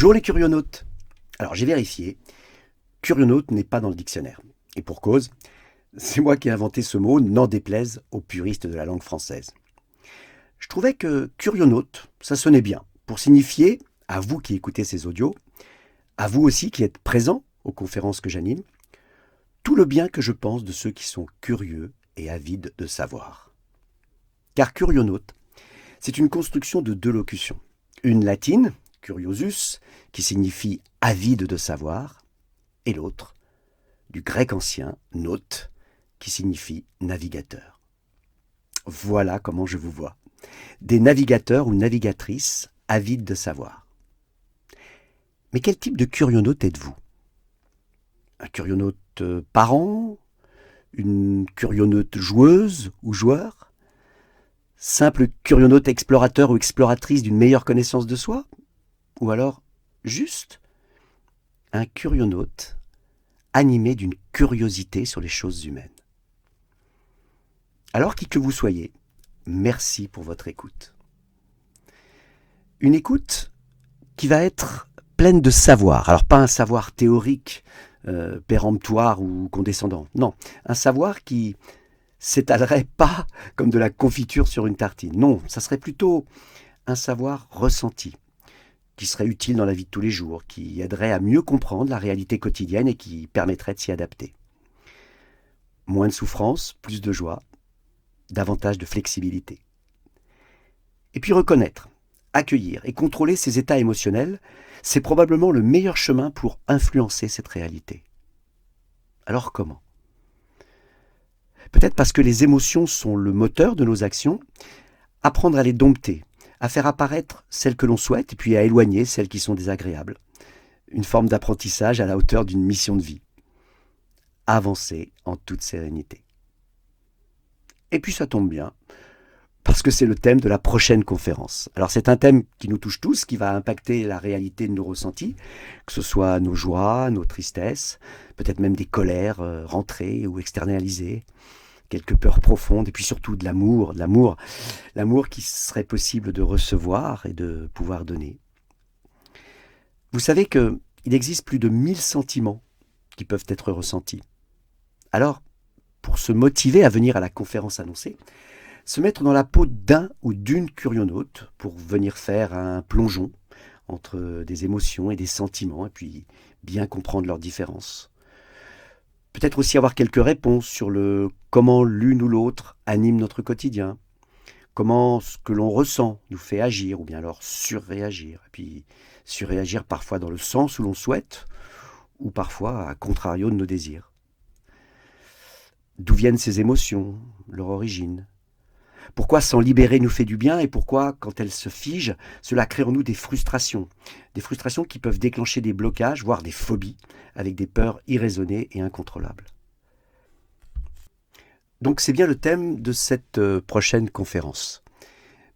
Bonjour les curionautes. Alors j'ai vérifié, curionaute n'est pas dans le dictionnaire. Et pour cause, c'est moi qui ai inventé ce mot, n'en déplaise aux puristes de la langue française. Je trouvais que curionaute, ça sonnait bien, pour signifier, à vous qui écoutez ces audios, à vous aussi qui êtes présents aux conférences que j'anime, tout le bien que je pense de ceux qui sont curieux et avides de savoir. Car curionaute, c'est une construction de deux locutions. Une latine, curiosus, qui signifie avide de savoir, et l'autre, du grec ancien, naute, qui signifie navigateur. Voilà comment je vous vois. Des navigateurs ou navigatrices avides de savoir. Mais quel type de curionaute êtes-vous? Un curionaute parent? Une curionaute joueuse ou joueur? Simple curionaute explorateur ou exploratrice d'une meilleure connaissance de soi? Ou alors, juste un curionaute animé d'une curiosité sur les choses humaines. Alors, qui que vous soyez, merci pour votre écoute. Une écoute qui va être pleine de savoir. Alors, pas un savoir théorique, péremptoire ou condescendant. Non, un savoir qui s'étalerait pas comme de la confiture sur une tartine. Non, ça serait plutôt un savoir ressenti, qui serait utile dans la vie de tous les jours, qui aiderait à mieux comprendre la réalité quotidienne et qui permettrait de s'y adapter. Moins de souffrance, plus de joie, davantage de flexibilité. Et puis reconnaître, accueillir et contrôler ces états émotionnels, c'est probablement le meilleur chemin pour influencer cette réalité. Alors comment? Peut-être parce que les émotions sont le moteur de nos actions, apprendre à les dompter, à faire apparaître celles que l'on souhaite et puis à éloigner celles qui sont désagréables. Une forme d'apprentissage à la hauteur d'une mission de vie. Avancer en toute sérénité. Et puis ça tombe bien, parce que c'est le thème de la prochaine conférence. Alors c'est un thème qui nous touche tous, qui va impacter la réalité de nos ressentis, que ce soit nos joies, nos tristesses, peut-être même des colères rentrées ou externalisées, quelques peurs profondes, et puis surtout de l'amour qui serait possible de recevoir et de pouvoir donner. Vous savez qu'il existe plus de 1000 sentiments qui peuvent être ressentis. Alors, pour se motiver à venir à la conférence annoncée, se mettre dans la peau d'un ou d'une curionaute pour venir faire un plongeon entre des émotions et des sentiments, et puis bien comprendre leurs différences. Peut-être aussi avoir quelques réponses sur le comment l'une ou l'autre anime notre quotidien, comment ce que l'on ressent nous fait agir ou bien alors surréagir, et puis surréagir parfois dans le sens où l'on souhaite ou parfois à contrario de nos désirs. D'où viennent ces émotions, leur origine? Pourquoi s'en libérer nous fait du bien et pourquoi, quand elles se figent, cela crée en nous des frustrations qui peuvent déclencher des blocages, voire des phobies, avec des peurs irraisonnées et incontrôlables. Donc c'est bien le thème de cette prochaine conférence.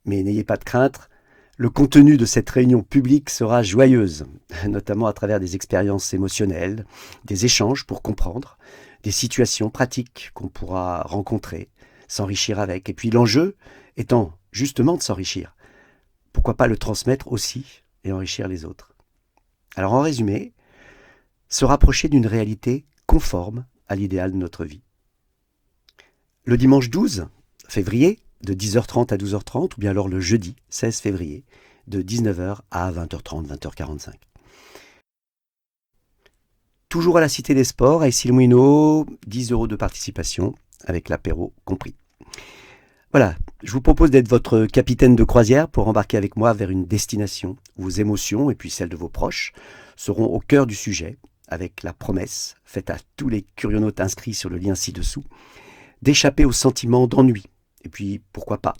Mais n'ayez pas de crainte, le contenu de cette réunion publique sera joyeuse, notamment à travers des expériences émotionnelles, des échanges pour comprendre, des situations pratiques qu'on pourra rencontrer, s'enrichir avec. Et puis l'enjeu étant justement de s'enrichir. Pourquoi pas le transmettre aussi et enrichir les autres? Alors en résumé, se rapprocher d'une réalité conforme à l'idéal de notre vie. Le dimanche 12 février, de 10h30 à 12h30, ou bien alors le jeudi 16 février, de 19h à 20h30, 20h45. Toujours à la Cité des Sports, à Issy-les-Moulineaux, 10 € de participation, avec l'apéro compris. Voilà, je vous propose d'être votre capitaine de croisière pour embarquer avec moi vers une destination où vos émotions et puis celles de vos proches seront au cœur du sujet, avec la promesse faite à tous les curionautes inscrits sur le lien ci-dessous, d'échapper au sentiment d'ennui, et puis pourquoi pas,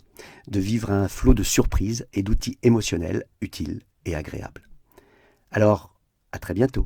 de vivre un flot de surprises et d'outils émotionnels utiles et agréables. Alors, à très bientôt.